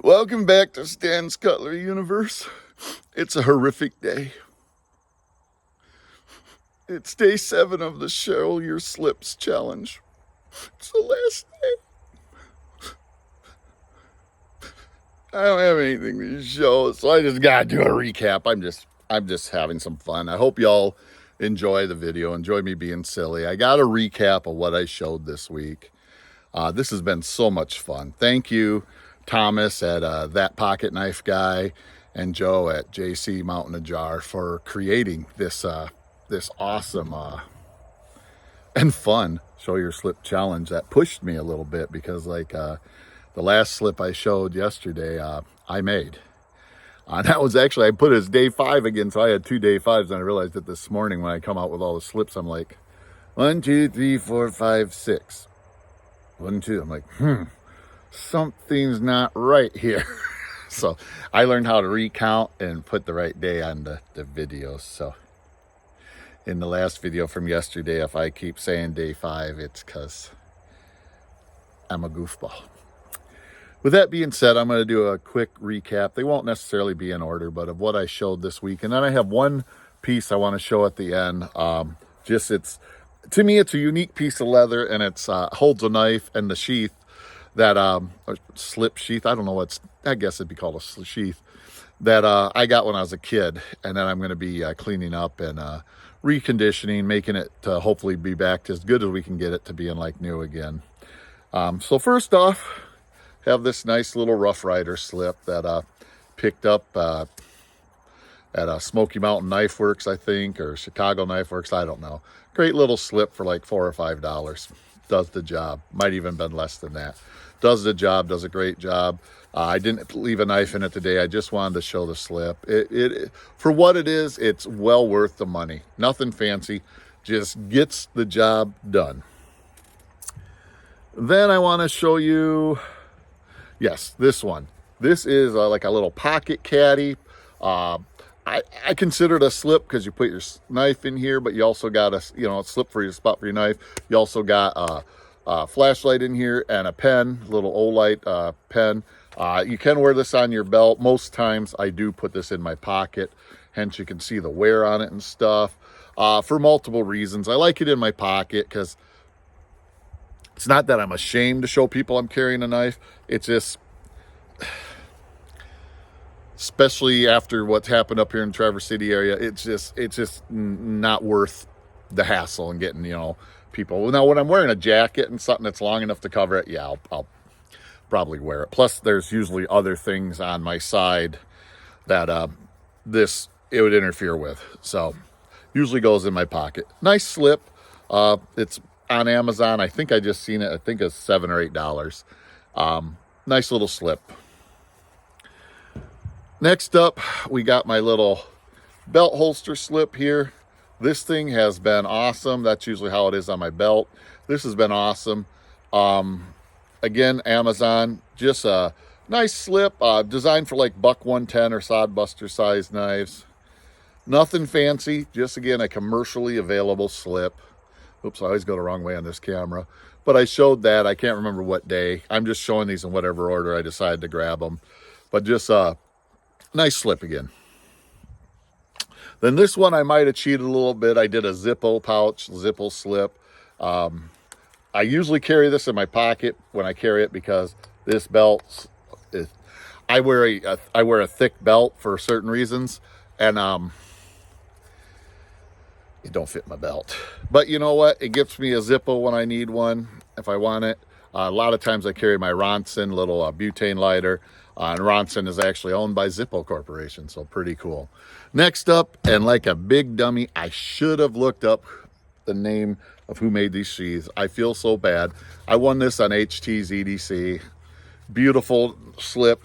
Welcome back to Stan's Cutlery Universe. It's a horrific day. It's day 7 of the Show Your Slips challenge. It's the last day. I don't have anything to show, so I just gotta do a recap. I'm just having some fun. I hope y'all enjoy the video, enjoy me being silly. I got a recap of what I showed this week. This has been so much fun. Thank you, Thomas at That Pocket Knife Guy and Joe at JC Mountain Ajar for creating this this awesome and fun Show Your Slip challenge that pushed me a little bit, because like the last slip I showed yesterday, I made. That was actually, I put it as day 5 again, so I had 2 day 5s, and I realized that this morning when I come out with all the slips, I'm like, 1, 2, 3, 4, 5, 6. 1, 2. I'm like, something's not right here. So I learned how to recount and put the right day on the videos. So in the last video from yesterday, if I keep saying day 5, it's because I'm a goofball. With that being said, I'm going to do a quick recap. They won't necessarily be in order, but of what I showed this week. And then I have one piece I want to show at the end. To me, it's a unique piece of leather, and it's holds a knife and the sheath that, slip sheath. I don't know I guess it'd be called a sheath that I got when I was a kid. And then I'm going to be cleaning up and reconditioning, making it to hopefully be back to as good as we can get it to being like new again. So first off, have this nice little Rough Rider slip that picked up at Smoky Mountain Knife Works, I think, or Chicago Knife Works, I don't know. Great little slip for like $4 or $5. Does the job. Might even been less than that. Does the job, does a great job. I didn't leave a knife in it today. I just wanted to show the slip. It for what it is, it's well worth the money. Nothing fancy, just gets the job done. Then I want to show you, yes, this one. This is like a little pocket caddy. I consider it a slip because you put your knife in here, but you also got a slip for your spot for your knife. You also got a flashlight in here and a pen, little Olight pen. You can wear this on your belt. Most times I do put this in my pocket, hence you can see the wear on it and stuff. For multiple reasons. I like it in my pocket because it's not that I'm ashamed to show people I'm carrying a knife. It's just, especially after what's happened up here in Traverse City area, it's just not worth the hassle and getting, people. Now, when I'm wearing a jacket and something that's long enough to cover it, yeah, I'll probably wear it. Plus, there's usually other things on my side that it would interfere with. So, usually goes in my pocket. Nice slip. It's on Amazon. I think I just seen it. I think it's $7 or $8. Nice little slip. Next up, we got my little belt holster slip here. This thing has been awesome. That's usually how it is on my belt. This has been awesome. Again, Amazon, just a nice slip, designed for like buck 110 or sodbuster size knives. Nothing fancy, just again, a commercially available slip. Oops, I always go the wrong way on this camera. But I showed that. I can't remember what day. I'm just showing these in whatever order I decided to grab them. But just nice slip again. Then this one I might have cheated a little bit. I did a Zippo pouch, Zippo slip. I usually carry this in my pocket when I carry it because this belt I wear a thick belt for certain reasons, and it don't fit my belt. But you know what? It gives me a Zippo when I need one, if I want it. A lot of times I carry my Ronson little butane lighter. And Ronson is actually owned by Zippo Corporation, so pretty cool. Next up, and like a big dummy, I should have looked up the name of who made these sheaths. I feel so bad. I won this on HT's EDC. Beautiful slip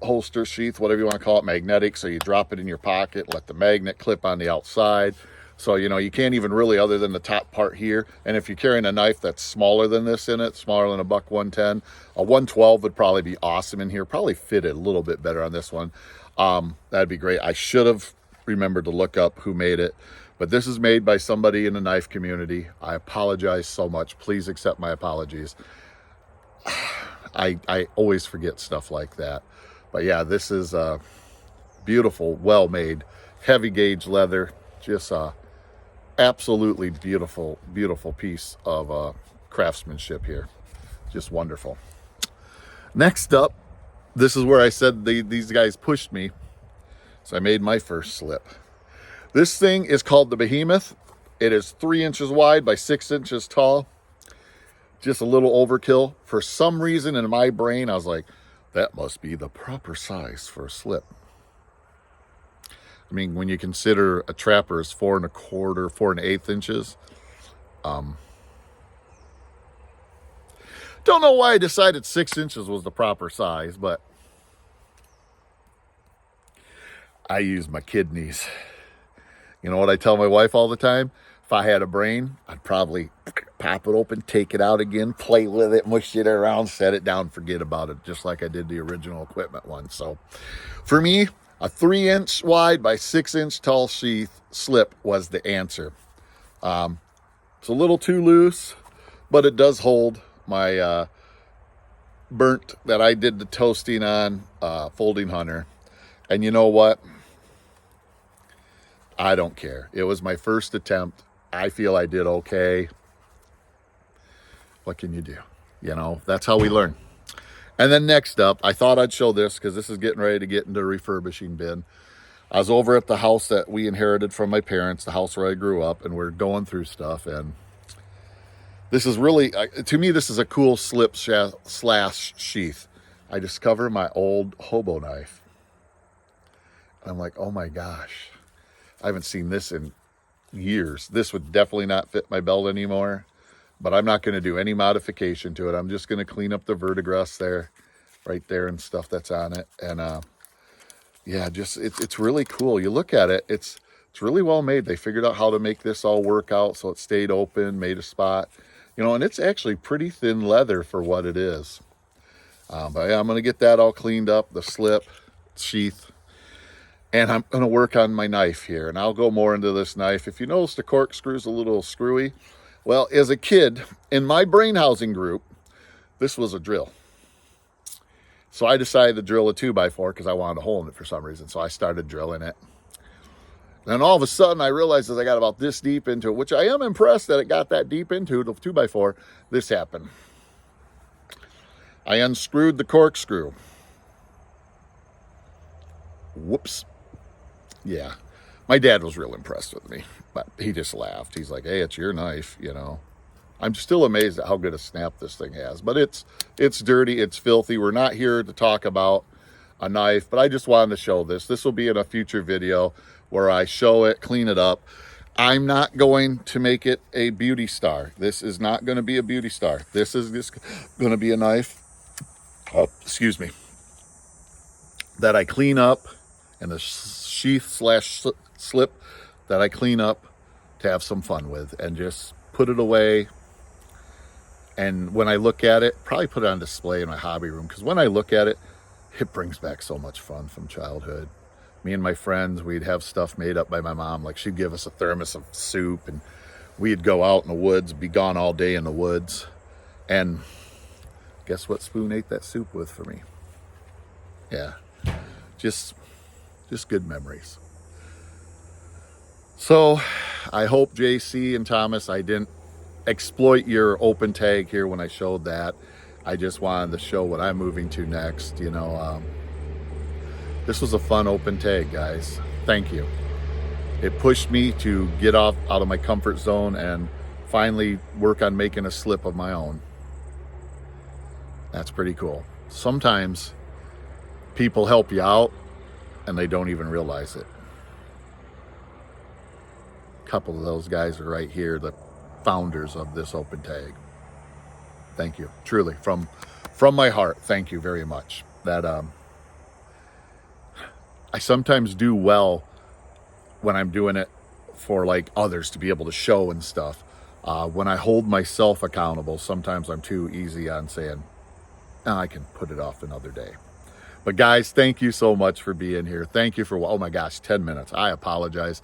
holster sheath, whatever you want to call it, magnetic. So you drop it in your pocket, let the magnet clip on the outside. So, you can't even really, other than the top part here. And if you're carrying a knife that's smaller than this in it, smaller than a buck 110, a 112 would probably be awesome in here. Probably fit it a little bit better on this one. That'd be great. I should have remembered to look up who made it. But this is made by somebody in the knife community. I apologize so much. Please accept my apologies. I always forget stuff like that. But yeah, this is beautiful, well-made, heavy gauge leather. Just absolutely beautiful, beautiful piece of craftsmanship here. Just wonderful. Next up, this is where I said these guys pushed me. So I made my first slip. This thing is called the Behemoth. It is 3 inches wide by 6 inches tall. Just a little overkill. For some reason in my brain, I was like, that must be the proper size for a slip. I mean, when you consider a trapper is 4 1/4, 4 1/8 inches. Don't know why I decided 6 inches was the proper size, but I use my kidneys. You know what I tell my wife all the time? If I had a brain, I'd probably pop it open, take it out again, play with it, mush it around, set it down, forget about it, just like I did the original equipment one. So for me, a 3 inch wide by 6 inch tall sheath slip was the answer. It's a little too loose, but it does hold my burnt that I did the toasting on folding hunter. And you know what? I don't care. It was my first attempt. I feel I did okay. What can you do? You know, that's how we learn. And then next up, I thought I'd show this because this is getting ready to get into a refurbishing bin. I was over at the house that we inherited from my parents, the house where I grew up, and we're going through stuff. And this is really, to me, this is a cool slip slash sheath. I discovered my old hobo knife. And I'm like, oh my gosh. I haven't seen this in years. This would definitely not fit my belt anymore, but I'm not going to do any modification to it. I'm just going to clean up the verdigris there, right there, and stuff that's on it. And yeah, just it's really cool. You look at it, it's really well made. They figured out how to make this all work out so it stayed open, made a spot, you know, and it's actually pretty thin leather for what it is. But yeah, I'm going to get that all cleaned up, the slip, sheath. And I'm going to work on my knife here, and I'll go more into this knife. If you notice the corkscrew's a little screwy, well, as a kid, in my brain housing group, this was a drill. So I decided to drill a 2x4 because I wanted a hole in it for some reason. So I started drilling it. Then all of a sudden, I realized as I got about this deep into it, which I am impressed that it got that deep into the 2x4, this happened. I unscrewed the corkscrew. Whoops. Yeah, my dad was real impressed with me, but he just laughed. He's like, hey, it's your knife, you know. I'm still amazed at how good a snap this thing has, but it's dirty, it's filthy. We're not here to talk about a knife, but I just wanted to show this. This will be in a future video where I show it, clean it up. I'm not going to make it a beauty star. This is not going to be a beauty star. This is just going to be a knife, excuse me, that I clean up, and the sheath slash slip that I clean up to have some fun with and just put it away. And when I look at it, probably put it on display in my hobby room, because when I look at it, it brings back so much fun from childhood. Me and my friends, we'd have stuff made up by my mom. Like, she'd give us a thermos of soup, and we'd go out in the woods, be gone all day in the woods. And guess what Spoon ate that soup with for me? Yeah, just good memories. So I hope, JC and Thomas, I didn't exploit your open tag here when I showed that. I just wanted to show what I'm moving to next. You know, this was a fun open tag, guys. Thank you. It pushed me to get out of my comfort zone and finally work on making a slip of my own. That's pretty cool. Sometimes people help you out and they don't even realize it. A couple of those guys are right here, the founders of this open tag. Thank you, truly, from my heart. Thank you very much. That I sometimes do well when I'm doing it for like others to be able to show and stuff. When I hold myself accountable, sometimes I'm too easy on saying, oh, I can put it off another day. But guys, thank you so much for being here. Thank you for, oh my gosh, 10 minutes. I apologize.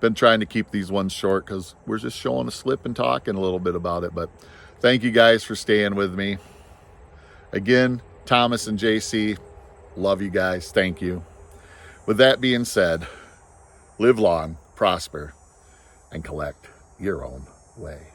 Been trying to keep these ones short because we're just showing a slip and talking a little bit about it. But thank you guys for staying with me. Again, Thomas and JC, love you guys. Thank you. With that being said, live long, prosper, and collect your own way.